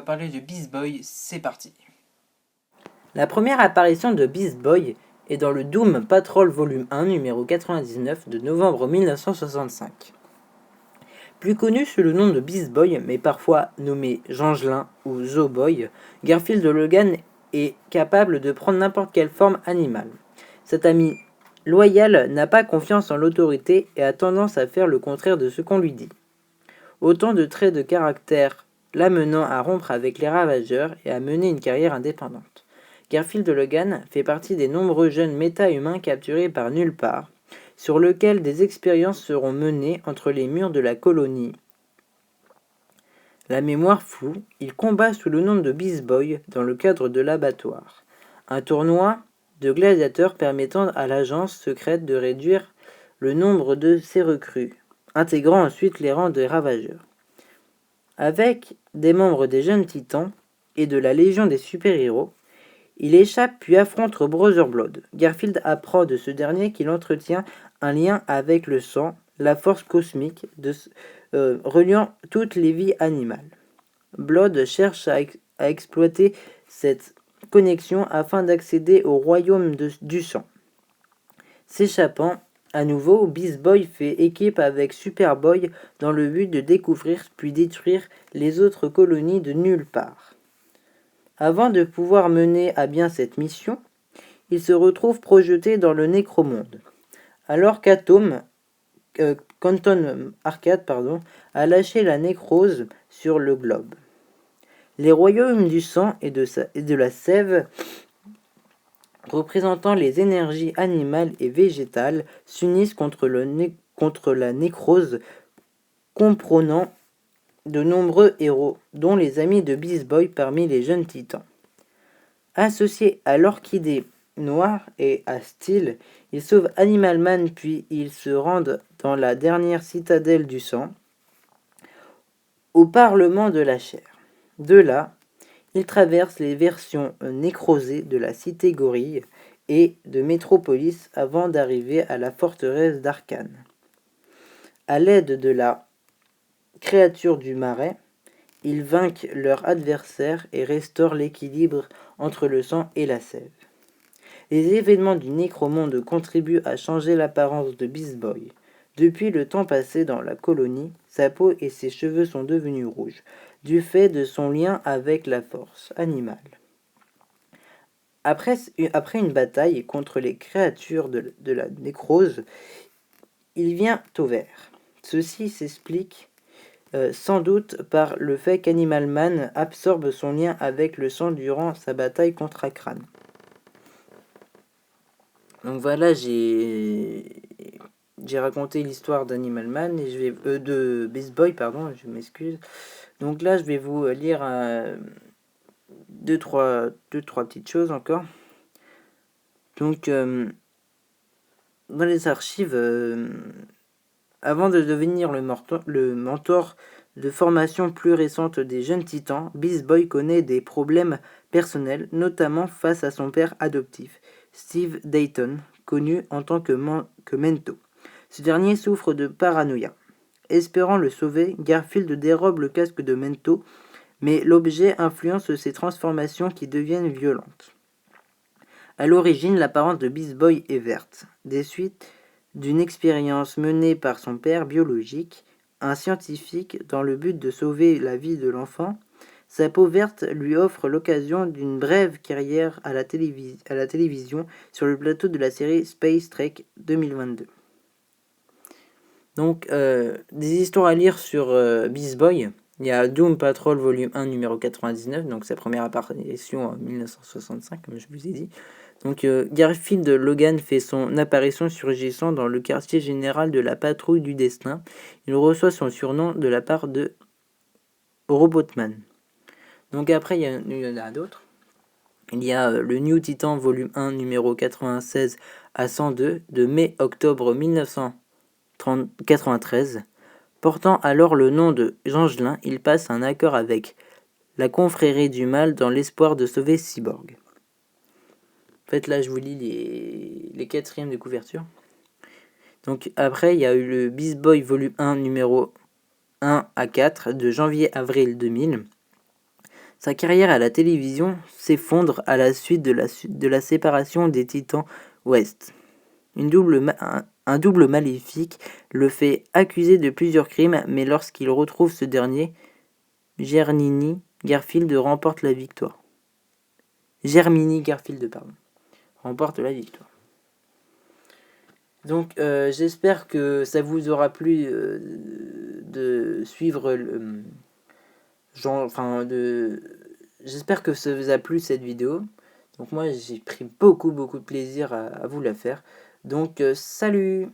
parler de Beast Boy, c'est parti. La première apparition de Beast Boy est dans le Doom Patrol Volume 1 numéro 99 de novembre 1965. Plus connu sous le nom de Beast Boy, mais parfois nommé Jangelin ou Zo-Boy, Garfield Logan est capable de prendre n'importe quelle forme animale. Cet ami loyal n'a pas confiance en l'autorité et a tendance à faire le contraire de ce qu'on lui dit. Autant de traits de caractère l'amenant à rompre avec les Ravageurs et à mener une carrière indépendante. Garfield Logan fait partie des nombreux jeunes méta-humains capturés par Nulle Part, sur lequel des expériences seront menées entre les murs de la colonie. La mémoire floue, il combat sous le nom de Beast Boy dans le cadre de l'abattoir, un tournoi de gladiateurs permettant à l'agence secrète de réduire le nombre de ses recrues, intégrant ensuite les rangs des Ravageurs. Avec des membres des Jeunes Titans et de la Légion des super-héros, il échappe puis affronte Brother Blood. Garfield apprend de ce dernier qu'il entretient un lien avec le sang, la force cosmique, reliant toutes les vies animales. Blood cherche à exploiter cette connexion afin d'accéder au royaume du sang. S'échappant, à nouveau, Beast Boy fait équipe avec Superboy dans le but de découvrir puis détruire les autres colonies de Nulle Part. Avant de pouvoir mener à bien cette mission, il se retrouve projeté dans le Nécromonde. Alors qu'Atom, Canton Arcade, a lâché la nécrose sur le globe. Les royaumes du sang et de la sève, représentant les énergies animales et végétales, s'unissent contre la nécrose, comprenant de nombreux héros, dont les amis de Beast Boy parmi les Jeunes Titans. Associés à l'Orchidée Noire et à Steel, ils sauvent Animal Man puis ils se rendent dans la dernière citadelle du sang, au Parlement de la chair. De là, ils traversent les versions nécrosées de la Cité Gorille et de Métropolis avant d'arriver à la forteresse d'Arcane. À l'aide de la créature du marais, ils vainquent leur adversaire et restaurent l'équilibre entre le sang et la sève. Les événements du Nécromonde contribuent à changer l'apparence de Beast Boy. Depuis le temps passé dans la colonie, sa peau et ses cheveux sont devenus rouges, du fait de son lien avec la force animale. Après une bataille contre les créatures de la nécrose, il vient au vert. Ceci s'explique sans doute par le fait qu'Animal Man absorbe son lien avec le sang durant sa bataille contre Akran. Donc voilà, j'ai raconté l'histoire d'Animal Man et de Beast Boy, je m'excuse. Donc là, je vais vous lire deux, trois petites choses encore. Donc, dans les archives, avant de devenir le mentor de formation plus récente des Jeunes Titans, Beast Boy connaît des problèmes personnels, notamment face à son père adoptif, Steve Dayton, connu en tant que Mento. Ce dernier souffre de paranoïa. Espérant le sauver, Garfield dérobe le casque de Mento, mais l'objet influence ses transformations qui deviennent violentes. À l'origine, l'apparence de Beast Boy est verte, des suites d'une expérience menée par son père biologique, un scientifique, dans le but de sauver la vie de l'enfant. Sa peau verte lui offre l'occasion d'une brève carrière à la télévision sur le plateau de la série Space Trek 2022. Donc, des histoires à lire sur Beast Boy. Il y a Doom Patrol Volume 1 numéro 99, donc sa première apparition en 1965, comme je vous ai dit. Donc, Garfield Logan fait son apparition surgissant dans le quartier général de la Patrouille du Destin. Il reçoit son surnom de la part de Robotman. Donc après, il y en a d'autres. Il y a le New Titan Volume 1 numéro 96 à 102 de mai-octobre 1993. Portant alors le nom de Jangelin, il passe un accord avec la confrérie du mal dans l'espoir de sauver Cyborg. En fait, là, je vous lis les quatrièmes de couverture. Donc après, il y a eu le Beast Boy Volume 1 numéro 1 à 4 de janvier-avril 2000. Sa carrière à la télévision s'effondre à la suite de la séparation des Titans Ouest. Un double maléfique le fait accuser de plusieurs crimes, mais lorsqu'il retrouve ce dernier, Germini Garfield remporte la victoire. Germini Garfield, pardon, remporte la victoire. Donc j'espère que ça vous aura plu de suivre le j'espère que ça vous a plu cette vidéo. Donc moi j'ai pris beaucoup de plaisir à vous la faire. Donc salut.